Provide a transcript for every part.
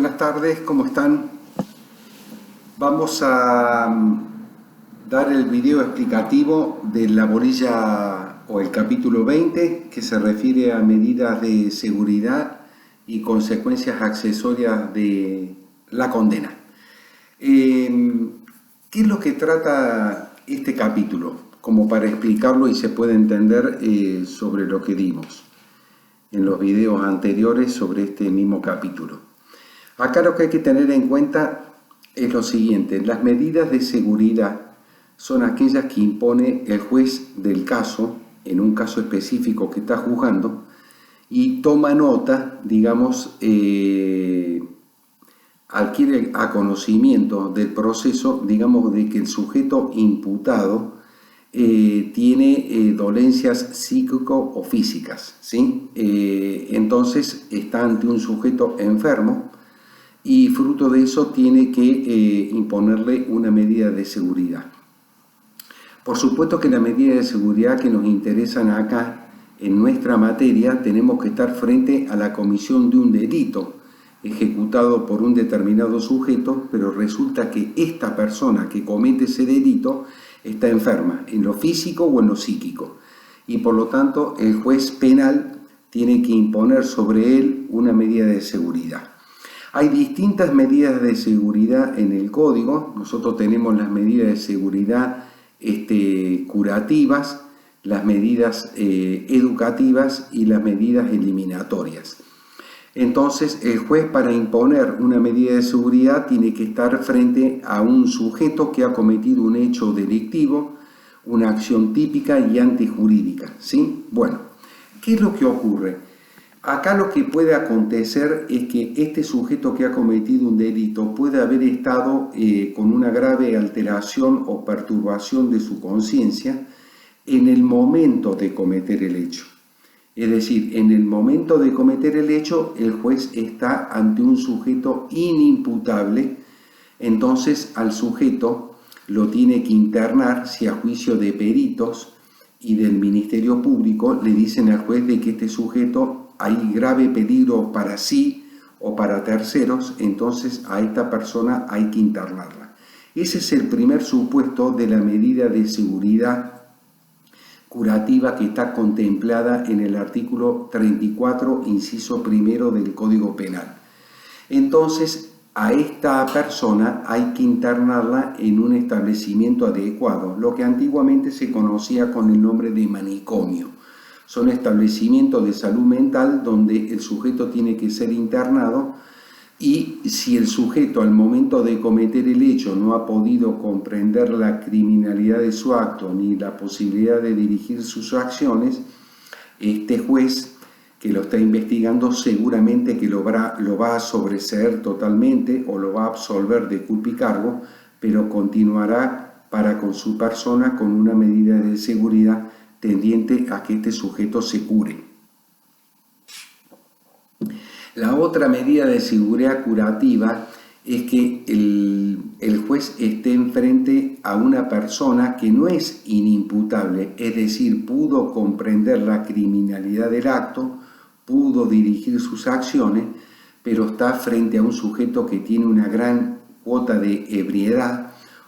Buenas tardes, ¿cómo están? Vamos a dar el video explicativo de la bolilla o el capítulo 20 que se refiere a medidas de seguridad y consecuencias accesorias de la condena. ¿Qué es lo que trata este capítulo? Como para explicarlo y se pueda entender sobre lo que dimos en los videos anteriores sobre este mismo capítulo. Acá lo que hay que tener en cuenta es lo siguiente: las medidas de seguridad son aquellas que impone el juez del caso, en un caso específico que está juzgando, y toma nota, digamos, adquiere a conocimiento del proceso, digamos, de que el sujeto imputado tiene dolencias psíquico o físicas, ¿sí? Entonces está ante un sujeto enfermo y fruto de eso tiene que imponerle una medida de seguridad. Por supuesto que la medida de seguridad que nos interesan acá en nuestra materia, tenemos que estar frente a la comisión de un delito ejecutado por un determinado sujeto, pero resulta que esta persona que comete ese delito está enferma en lo físico o en lo psíquico, y por lo tanto el juez penal tiene que imponer sobre él una medida de seguridad. Hay distintas medidas de seguridad en el código. Nosotros tenemos las medidas de seguridad curativas, las medidas educativas y las medidas eliminatorias. Entonces el juez, para imponer una medida de seguridad, tiene que estar frente a un sujeto que ha cometido un hecho delictivo, una acción típica y antijurídica, ¿sí? Bueno, ¿qué es lo que ocurre? Acá lo que puede acontecer es que este sujeto que ha cometido un delito puede haber estado con una grave alteración o perturbación de su conciencia en el momento de cometer el hecho. Es decir, en el momento de cometer el hecho, el juez está ante un sujeto inimputable, entonces al sujeto lo tiene que internar si a juicio de peritos y del Ministerio Público le dicen al juez de que este sujeto hay grave peligro para sí o para terceros, entonces a esta persona hay que internarla. Ese es el primer supuesto de la medida de seguridad curativa que está contemplada en el artículo 34, inciso primero del Código Penal. Entonces, a esta persona hay que internarla en un establecimiento adecuado, lo que antiguamente se conocía con el nombre de manicomio. Son establecimientos de salud mental donde el sujeto tiene que ser internado, y si el sujeto al momento de cometer el hecho no ha podido comprender la criminalidad de su acto ni la posibilidad de dirigir sus acciones, este juez que lo está investigando seguramente que lo va a sobreseer totalmente o lo va a absolver de culpa y cargo, pero continuará para con su persona con una medida de seguridad tendiente a que este sujeto se cure. La otra medida de seguridad curativa es que el juez esté enfrente a una persona que no es inimputable, es decir, pudo comprender la criminalidad del acto, pudo dirigir sus acciones, pero está frente a un sujeto que tiene una gran cuota de ebriedad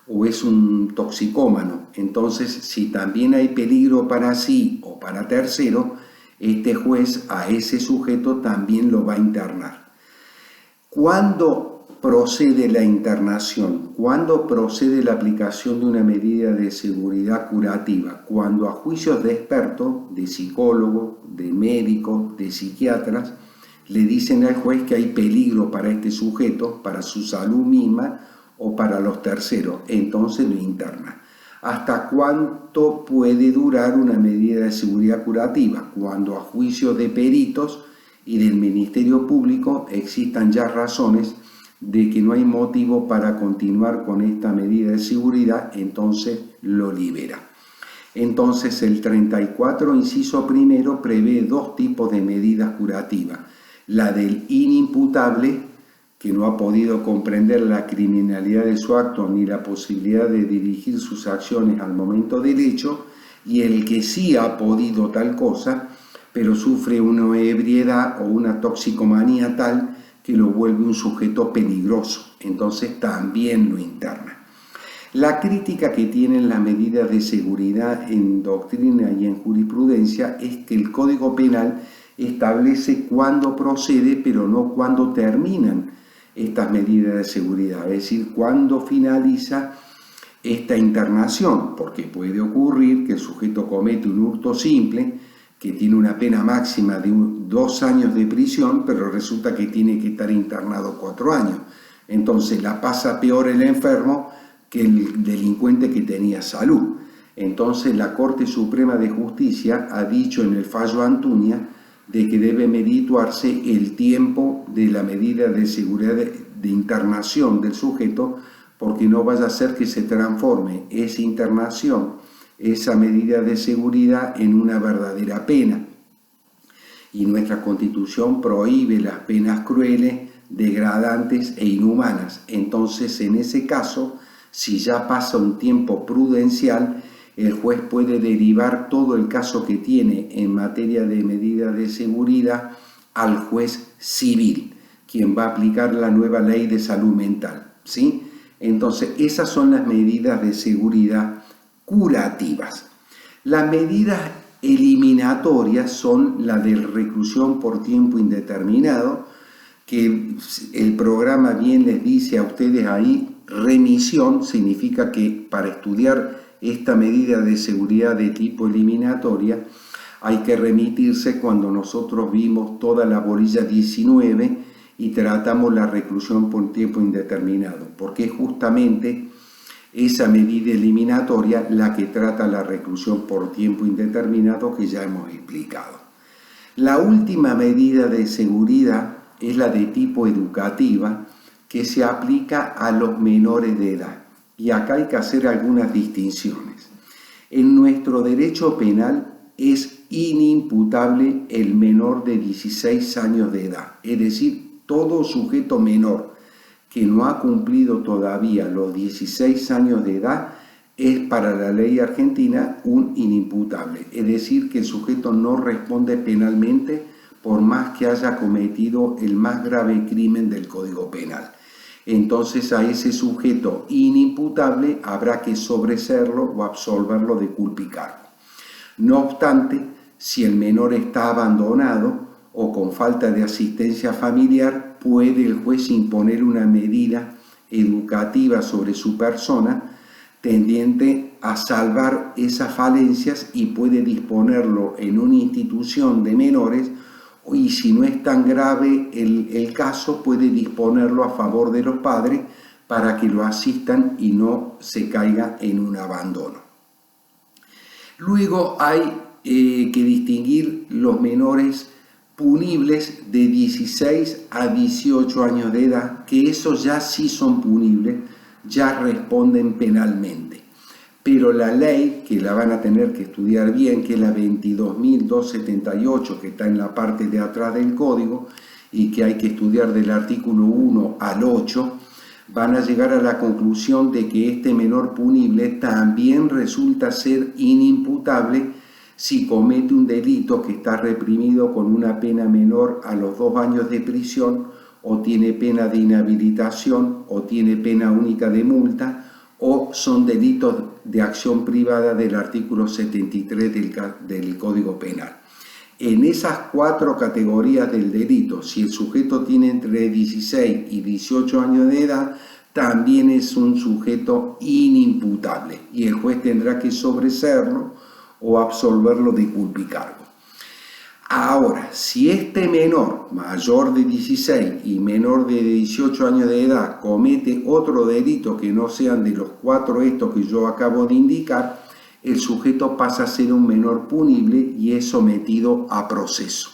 o es un toxicómano. Entonces, si también hay peligro para sí o para tercero, este juez a ese sujeto también lo va a internar. ¿Cuándo procede la internación? ¿Cuándo procede la aplicación de una medida de seguridad curativa? Cuando a juicios de expertos, de psicólogos, de médicos, de psiquiatras, le dicen al juez que hay peligro para este sujeto, para su salud misma o para los terceros, entonces lo interna. ¿Hasta cuánto puede durar una medida de seguridad curativa? Cuando a juicio de peritos y del Ministerio Público existan ya razones de que no hay motivo para continuar con esta medida de seguridad, entonces lo libera. Entonces el 34, inciso primero, prevé dos tipos de medidas curativas: la del inimputable, que no ha podido comprender la criminalidad de su acto ni la posibilidad de dirigir sus acciones al momento del hecho, y el que sí ha podido tal cosa, pero sufre una ebriedad o una toxicomanía tal que lo vuelve un sujeto peligroso, entonces también lo interna. La crítica que tienen las medidas de seguridad en doctrina y en jurisprudencia es que el Código Penal establece cuándo procede, pero no cuándo terminan estas medidas de seguridad, es decir, cuándo finaliza esta internación, porque puede ocurrir que el sujeto comete un hurto simple, que tiene una pena máxima de 2 años de prisión, pero resulta que tiene que estar internado 4 años. Entonces la pasa peor el enfermo que el delincuente que tenía salud. Entonces la Corte Suprema de Justicia ha dicho en el fallo Antuña de que debe medituarse el tiempo de la medida de seguridad de internación del sujeto, porque no vaya a ser que se transforme esa internación, esa medida de seguridad, en una verdadera pena. Y nuestra Constitución prohíbe las penas crueles, degradantes e inhumanas. Entonces, en ese caso, si ya pasa un tiempo prudencial, el juez puede derivar todo el caso que tiene en materia de medidas de seguridad al juez civil, quien va a aplicar la nueva ley de salud mental, ¿sí? Entonces, esas son las medidas de seguridad curativas. Las medidas eliminatorias son la de reclusión por tiempo indeterminado, que el programa bien les dice a ustedes ahí, remisión, significa que para estudiar esta medida de seguridad de tipo eliminatoria hay que remitirse cuando nosotros vimos toda la bolilla 19 y tratamos la reclusión por tiempo indeterminado, porque es justamente esa medida eliminatoria la que trata la reclusión por tiempo indeterminado que ya hemos explicado. La última medida de seguridad es la de tipo educativa, que se aplica a los menores de edad. Y acá hay que hacer algunas distinciones. En nuestro derecho penal es inimputable el menor de 16 años de edad, es decir, todo sujeto menor que no ha cumplido todavía los 16 años de edad es para la ley argentina un inimputable, es decir, que el sujeto no responde penalmente por más que haya cometido el más grave crimen del Código Penal. Entonces a ese sujeto inimputable habrá que sobreseerlo o absolverlo de culpa y cargo. No obstante, si el menor está abandonado o con falta de asistencia familiar, puede el juez imponer una medida educativa sobre su persona tendiente a salvar esas falencias y puede disponerlo en una institución de menores, y si no es tan grave el caso, puede disponerlo a favor de los padres para que lo asistan y no se caiga en un abandono. Luego hay que distinguir los menores punibles de 16 a 18 años de edad, que esos ya sí son punibles, ya responden penalmente. Pero la ley, que la van a tener que estudiar bien, que es la 22.278, que está en la parte de atrás del código, y que hay que estudiar del artículo 1 al 8, van a llegar a la conclusión de que este menor punible también resulta ser inimputable si comete un delito que está reprimido con una pena menor a los 2 años de prisión, o tiene pena de inhabilitación, o tiene pena única de multa, o son delitos de acción privada del artículo 73 del Código Penal. En esas 4 categorías del delito, si el sujeto tiene entre 16 y 18 años de edad, también es un sujeto inimputable y el juez tendrá que sobreseerlo o absolverlo de culpa y cargo. Ahora, si este menor, mayor de 16 y menor de 18 años de edad, comete otro delito que no sean de los 4 estos que yo acabo de indicar, el sujeto pasa a ser un menor punible y es sometido a proceso.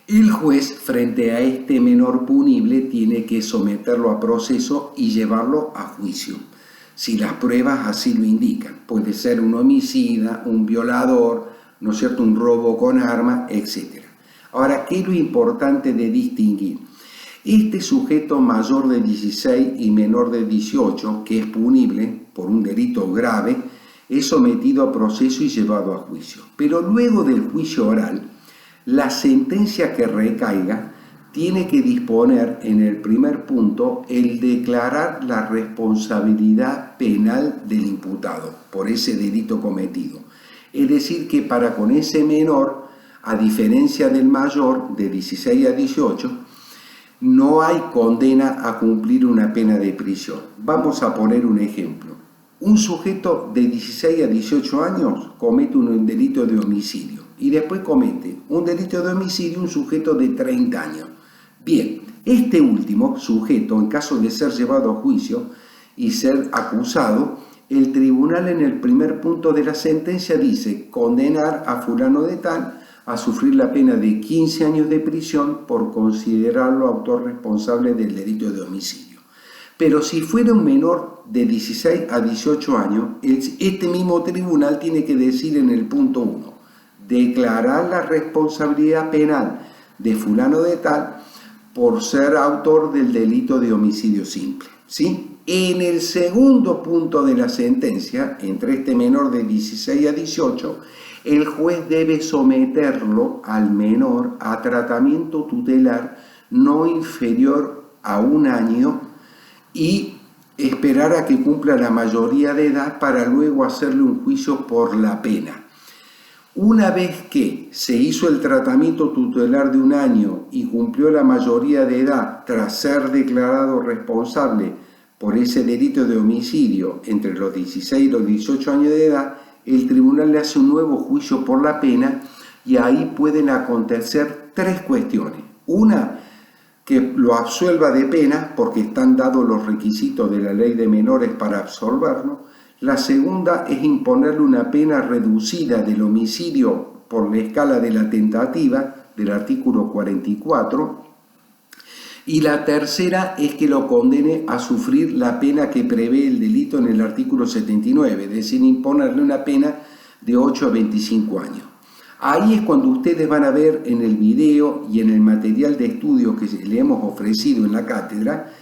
El juez, frente a este menor punible, tiene que someterlo a proceso y llevarlo a juicio, si las pruebas así lo indican. Puede ser un homicida, un violador, ¿no es cierto?, un robo con arma, etc. Ahora, ¿qué es lo importante de distinguir? Este sujeto mayor de 16 y menor de 18, que es punible por un delito grave, es sometido a proceso y llevado a juicio. Pero luego del juicio oral, la sentencia que recaiga tiene que disponer en el primer punto el declarar la responsabilidad penal del imputado por ese delito cometido. Es decir, que para con ese menor, a diferencia del mayor de 16 a 18, no hay condena a cumplir una pena de prisión. Vamos a poner un ejemplo. Un sujeto de 16 a 18 años comete un delito de homicidio y después comete un delito de homicidio un sujeto de 30 años. Bien, este último sujeto, en caso de ser llevado a juicio y ser acusado, el tribunal en el primer punto de la sentencia dice condenar a fulano de tal a sufrir la pena de 15 años de prisión por considerarlo autor responsable del delito de homicidio. Pero si fuera un menor de 16 a 18 años, este mismo tribunal tiene que decir en el punto 1, declarar la responsabilidad penal de fulano de tal por ser autor del delito de homicidio simple, ¿sí? En el segundo punto de la sentencia, entre este menor de 16 a 18, el juez debe someterlo al menor a tratamiento tutelar no inferior a 1 año y esperar a que cumpla la mayoría de edad para luego hacerle un juicio por la pena. Una vez que se hizo el tratamiento tutelar de 1 año y cumplió la mayoría de edad tras ser declarado responsable por ese delito de homicidio entre los 16 y los 18 años de edad, el tribunal le hace un nuevo juicio por la pena y ahí pueden acontecer 3 cuestiones. Una, que lo absuelva de pena porque están dados los requisitos de la ley de menores para absolverlo. La segunda es imponerle una pena reducida del homicidio por la escala de la tentativa del artículo 44. Y la tercera es que lo condene a sufrir la pena que prevé el delito en el artículo 79, es decir, imponerle una pena de 8 a 25 años. Ahí es cuando ustedes van a ver en el video y en el material de estudio que le hemos ofrecido en la cátedra,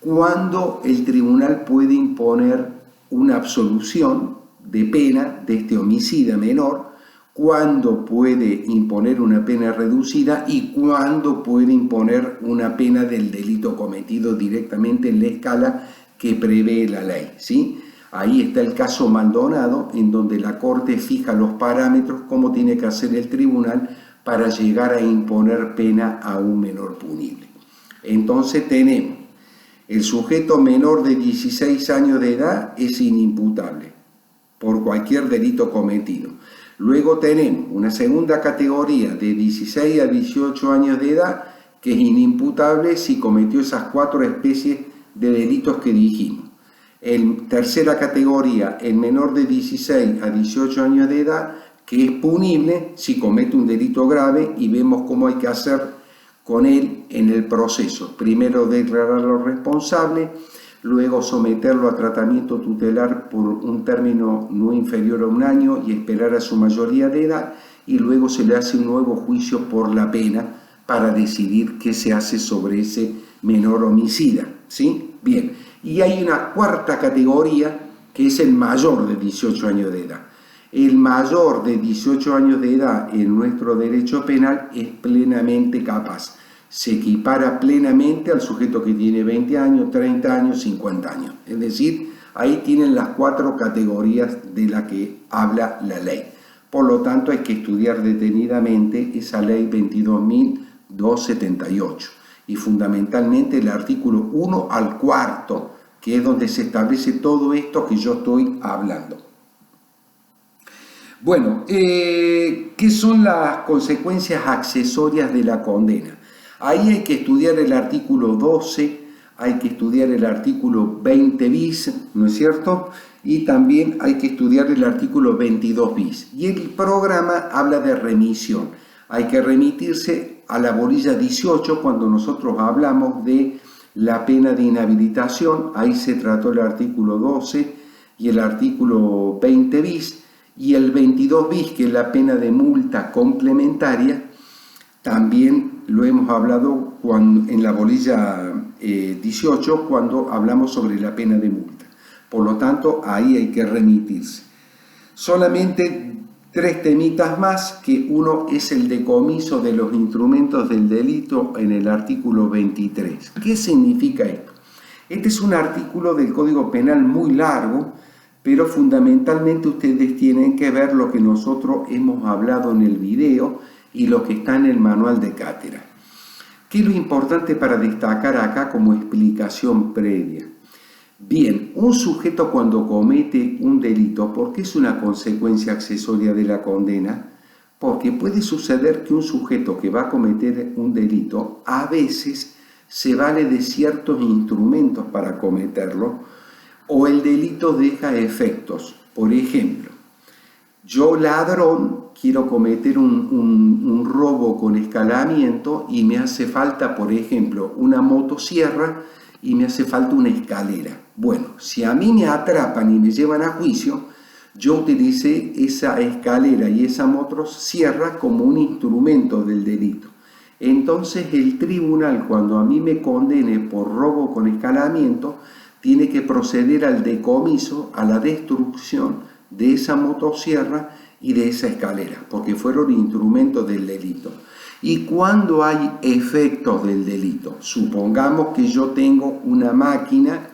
cuando el tribunal puede imponer una absolución de pena de este homicida menor, cuándo puede imponer una pena reducida y cuándo puede imponer una pena del delito cometido directamente en la escala que prevé la ley, ¿sí? Ahí está el caso Maldonado, en donde la Corte fija los parámetros, cómo tiene que hacer el tribunal para llegar a imponer pena a un menor punible. Entonces tenemos el sujeto menor de 16 años de edad es inimputable por cualquier delito cometido. Luego tenemos una segunda categoría de 16 a 18 años de edad que es inimputable si cometió esas 4 especies de delitos que dijimos. En tercera categoría, el menor de 16 a 18 años de edad que es punible si comete un delito grave y vemos cómo hay que hacer con él en el proceso. Primero declararlo responsable, luego someterlo a tratamiento tutelar por un término no inferior a 1 año y esperar a su mayoría de edad, y luego se le hace un nuevo juicio por la pena para decidir qué se hace sobre ese menor homicida, ¿sí? Bien, y hay una cuarta categoría que es el mayor de 18 años de edad. El mayor de 18 años de edad en nuestro derecho penal es plenamente capaz. Se equipara plenamente al sujeto que tiene 20 años, 30 años, 50 años. Es decir, ahí tienen las 4 categorías de las que habla la ley. Por lo tanto, hay que estudiar detenidamente esa ley 22.278 y fundamentalmente el artículo 1 al 4, que es donde se establece todo esto que yo estoy hablando. Bueno, ¿qué son las consecuencias accesorias de la condena? Ahí hay que estudiar el artículo 12, hay que estudiar el artículo 20 bis, ¿no es cierto? Y también hay que estudiar el artículo 22 bis. Y el programa habla de remisión. Hay que remitirse a la bolilla 18 cuando nosotros hablamos de la pena de inhabilitación. Ahí se trató el artículo 12 y el artículo 20 bis. Y el 22 bis, que es la pena de multa complementaria, también lo hemos hablado en la bolilla 18 cuando hablamos sobre la pena de multa. Por lo tanto, ahí hay que remitirse. Solamente 3 temitas más, que uno es el decomiso de los instrumentos del delito en el artículo 23. ¿Qué significa esto? Este es un artículo del Código Penal muy largo, pero fundamentalmente ustedes tienen que ver lo que nosotros hemos hablado en el video y lo que está en el manual de cátedra. ¿Qué es lo importante para destacar acá como explicación previa? Bien, un sujeto cuando comete un delito, ¿por qué es una consecuencia accesoria de la condena? Porque puede suceder que un sujeto que va a cometer un delito a veces se vale de ciertos instrumentos para cometerlo, o el delito deja efectos. Por ejemplo, yo ladrón quiero cometer un robo con escalamiento y me hace falta, por ejemplo, una motosierra y me hace falta una escalera. Bueno, si a mí me atrapan y me llevan a juicio, yo utilicé esa escalera y esa motosierra como un instrumento del delito. Entonces el tribunal, cuando a mí me condene por robo con escalamiento, tiene que proceder al decomiso, a la destrucción de esa motosierra y de esa escalera, porque fueron instrumentos del delito. ¿Y cuando hay efectos del delito? Supongamos que yo tengo una máquina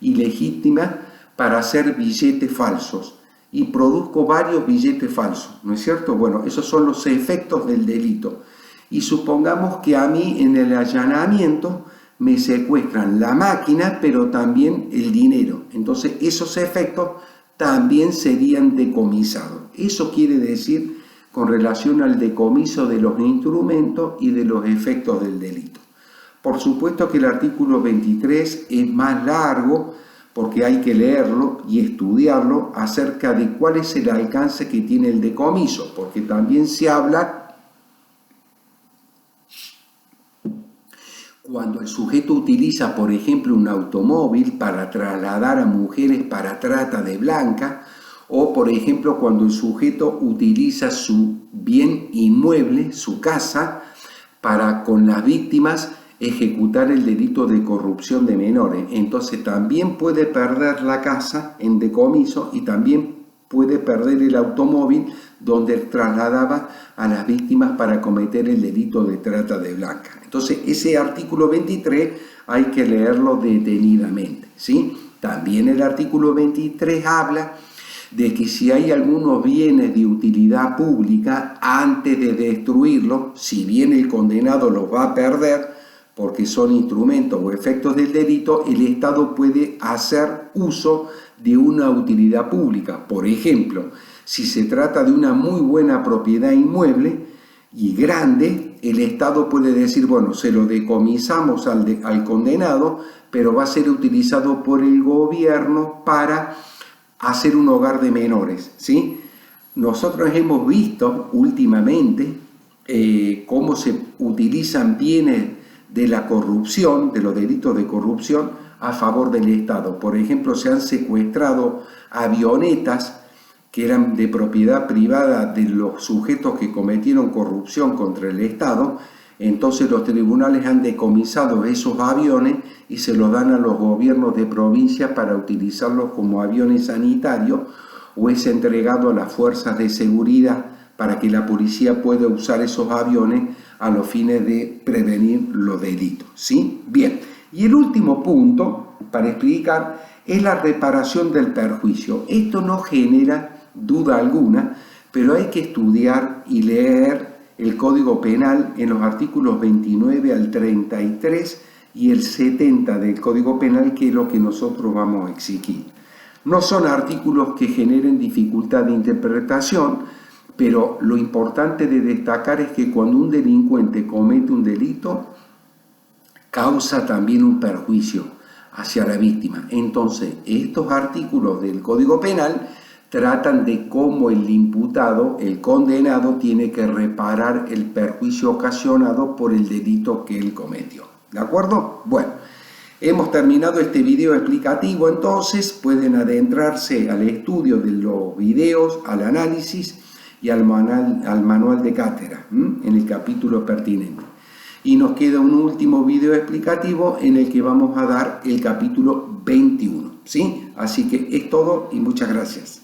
ilegítima para hacer billetes falsos y produzco varios billetes falsos, ¿no es cierto? Bueno, esos son los efectos del delito. Y supongamos que a mí en el allanamiento me secuestran la máquina, pero también el dinero. Entonces esos efectos también serían decomisados. Eso quiere decir con relación al decomiso de los instrumentos y de los efectos del delito. Por supuesto que el artículo 23 es más largo porque hay que leerlo y estudiarlo acerca de cuál es el alcance que tiene el decomiso, porque también se habla cuando el sujeto utiliza, por ejemplo, un automóvil para trasladar a mujeres para trata de blanca, o por ejemplo cuando el sujeto utiliza su bien inmueble, su casa, para con las víctimas ejecutar el delito de corrupción de menores. Entonces también puede perder la casa en decomiso y también puede perder el automóvil donde trasladaba a las víctimas para cometer el delito de trata de blanca. Entonces ese artículo 23 hay que leerlo detenidamente, ¿sí? También el artículo 23 habla de que si hay algunos bienes de utilidad pública, antes de destruirlos, si bien el condenado los va a perder, porque son instrumentos o efectos del delito, el Estado puede hacer uso de una utilidad pública. Por ejemplo, si se trata de una muy buena propiedad inmueble y grande, el Estado puede decir, bueno, se lo decomisamos al condenado, pero va a ser utilizado por el gobierno para hacer un hogar de menores, ¿sí? Nosotros hemos visto últimamente cómo se utilizan bienes de la corrupción, de los delitos de corrupción, a favor del Estado. Por ejemplo, se han secuestrado avionetas que eran de propiedad privada de los sujetos que cometieron corrupción contra el Estado. Entonces los tribunales han decomisado esos aviones y se los dan a los gobiernos de provincia para utilizarlos como aviones sanitarios, o es entregado a las fuerzas de seguridad para que la policía pueda usar esos aviones a los fines de prevenir los delitos, ¿sí? Bien, y el último punto para explicar es la reparación del perjuicio. Esto no genera duda alguna, pero hay que estudiar y leer el Código Penal en los artículos 29 al 33 y el 70 del Código Penal, que es lo que nosotros vamos a exigir. No son artículos que generen dificultad de interpretación, pero lo importante de destacar es que cuando un delincuente comete un delito, causa también un perjuicio hacia la víctima. Entonces, estos artículos del Código Penal tratan de cómo el imputado, el condenado, tiene que reparar el perjuicio ocasionado por el delito que él cometió. ¿De acuerdo? Bueno, hemos terminado este video explicativo, entonces pueden adentrarse al estudio de los videos, al análisis y al manual de cátedra, en el capítulo pertinente. Y nos queda un último video explicativo en el que vamos a dar el capítulo 21, ¿sí? Así que es todo y muchas gracias.